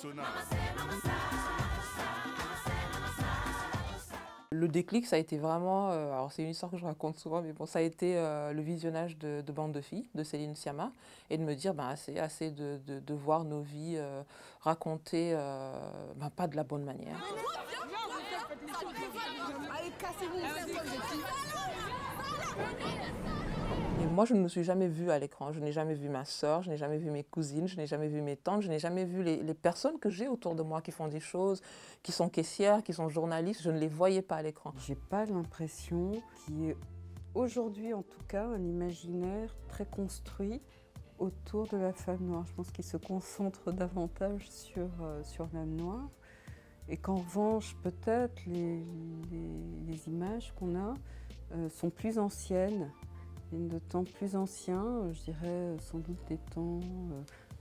Sona. Le déclic, ça a été vraiment, alors c'est une histoire que je raconte souvent, mais bon, ça a été le visionnage de Bande de filles, de Céline Sciamma, et de me dire, ben, assez de voir nos vies racontées, ben, pas de la bonne manière. Allez, cassez-vous. Et moi, je ne me suis jamais vue à l'écran. Je n'ai jamais vu ma sœur, je n'ai jamais vu mes cousines, je n'ai jamais vu mes tantes, je n'ai jamais vu les personnes que j'ai autour de moi qui font des choses, qui sont caissières, qui sont journalistes. Je ne les voyais pas à l'écran. J'ai pas l'impression qu'il y ait aujourd'hui, en tout cas, un imaginaire très construit autour de la femme noire. Je pense qu'il se concentre davantage sur l'âme noire. Et qu'en revanche, peut-être les images qu'on a sont plus anciennes, de temps plus anciens, je dirais sans doute des temps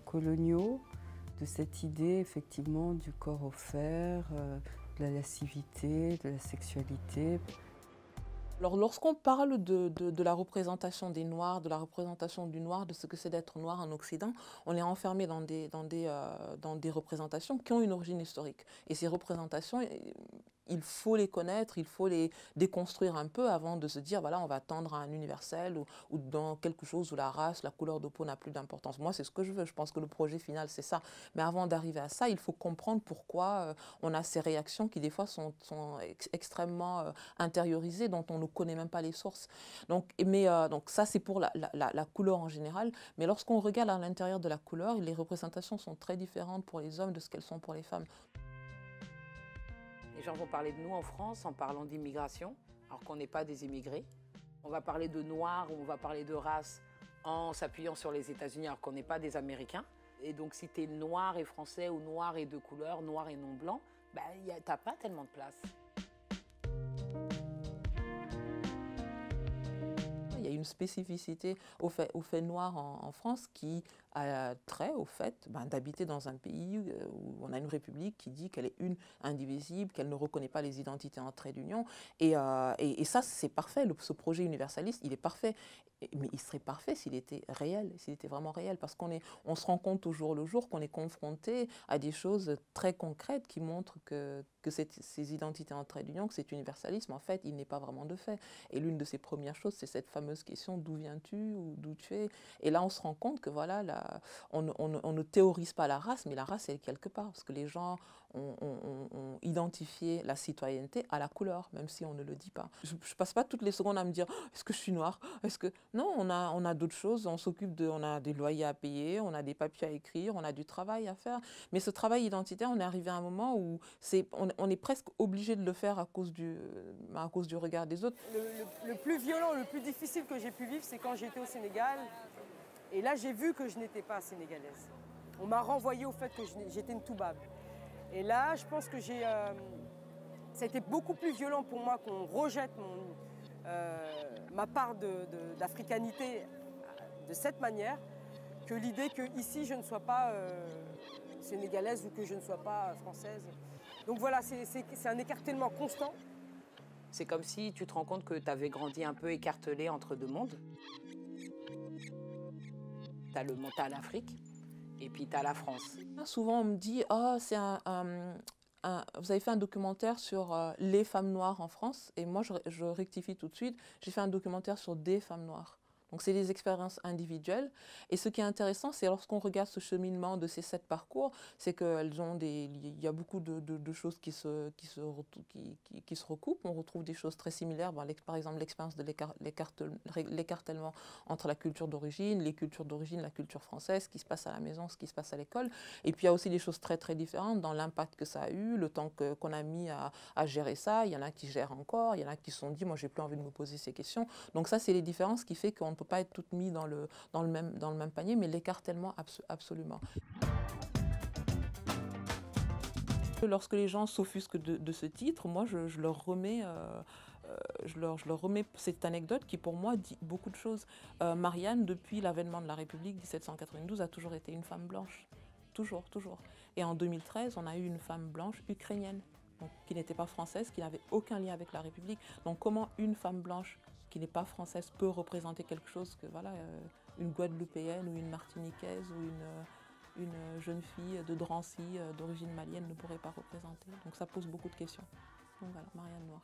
coloniaux, de cette idée effectivement du corps offert, de la lascivité, de la sexualité. Alors, lorsqu'on parle de la représentation des Noirs, de la représentation du noir, de ce que c'est d'être noir en Occident, on est enfermé dans des représentations qui ont une origine historique. Et ces représentations, il faut les connaître, il faut les déconstruire un peu avant de se dire, voilà, on va tendre à un universel ou dans quelque chose où la race, la couleur de peau n'a plus d'importance. Moi, c'est ce que je veux. Je pense que le projet final, c'est ça. Mais avant d'arriver à ça, il faut comprendre pourquoi on a ces réactions qui, des fois, sont extrêmement intériorisées, dont on ne connaît même pas les sources. Donc ça, c'est pour la couleur en général. Mais lorsqu'on regarde à l'intérieur de la couleur, les représentations sont très différentes pour les hommes de ce qu'elles sont pour les femmes. Les gens vont parler de nous en France en parlant d'immigration, alors qu'on n'est pas des immigrés. On va parler de noirs ou on va parler de race en s'appuyant sur les États-Unis, alors qu'on n'est pas des Américains. Et donc, si tu es noir et français ou noir et de couleur, noir et non blanc, ben, t'as pas tellement de place. Il y a une spécificité au fait noir en France qui a trait au fait d'habiter dans un pays où on a une république qui dit qu'elle est une, indivisible, qu'elle ne reconnaît pas les identités en trait d'union. Et ça, c'est parfait. Ce projet universaliste, il est parfait. Mais il serait parfait s'il était réel, s'il était vraiment réel. Parce on se rend compte au jour le jour qu'on est confronté à des choses très concrètes qui montrent que ces identités en trait d'union, que cet universalisme, en fait, il n'est pas vraiment de fait. Et l'une de ces premières choses, c'est cette fameuse question d'où viens-tu ou d'où tu es. Et là, on se rend compte que voilà, on ne théorise pas la race, mais la race, elle est quelque part. Parce que les gens ont identifié la citoyenneté à la couleur, même si on ne le dit pas. Je ne passe pas toutes les secondes à me dire « est-ce que je suis noire ?» Non, on a d'autres choses, on a des loyers à payer, on a des papiers à écrire, on a du travail à faire. Mais ce travail identitaire, on est arrivé à un moment où on est presque obligé de le faire à cause du regard des autres. Le plus violent, le plus difficile que j'ai pu vivre, c'est quand j'étais au Sénégal. Et là, j'ai vu que je n'étais pas sénégalaise. On m'a renvoyé au fait que j'étais une toubab. Et là, je pense que ça a été beaucoup plus violent pour moi qu'on rejette ma part d'africanité de cette manière que l'idée qu'ici, je ne sois pas sénégalaise ou que je ne sois pas française. Donc voilà, c'est un écartèlement constant. C'est comme si tu te rends compte que tu avais grandi un peu écartelé entre deux mondes. T'as l'Afrique et puis t'as la France. Souvent, on me dit « oh, vous avez fait un documentaire sur les femmes noires en France » et moi, je rectifie tout de suite, j'ai fait un documentaire sur des femmes noires. Donc, c'est des expériences individuelles. Et ce qui est intéressant, c'est lorsqu'on regarde ce cheminement de ces 7 parcours, c'est il y a beaucoup de choses qui se recoupent. On retrouve des choses très similaires. Par exemple, l'expérience de l'écartèlement entre la culture d'origine, les cultures d'origine, la culture française, ce qui se passe à la maison, ce qui se passe à l'école. Et puis, il y a aussi des choses très, très différentes dans l'impact que ça a eu, le temps qu'on a mis à gérer ça. Il y en a qui gèrent encore, il y en a qui se sont dit, moi, j'ai plus envie de me poser ces questions. Donc ça, c'est les différences qui fait qu'on ne peut pas être toutes mises dans le même panier, mais l'écartèlement, absolument. Lorsque les gens s'offusquent de ce titre, moi, je leur remets cette anecdote qui, pour moi, dit beaucoup de choses. Marianne, depuis l'avènement de la République 1792, a toujours été une femme blanche. Toujours, toujours. Et en 2013, on a eu une femme blanche ukrainienne, donc, qui n'était pas française, qui n'avait aucun lien avec la République. Donc comment une femme blanche qui n'est pas française peut représenter quelque chose que, voilà, une Guadeloupéenne ou une Martiniquaise ou une jeune fille de Drancy d'origine malienne ne pourrait pas représenter. Donc ça pose beaucoup de questions. Donc voilà, Marianne Noire.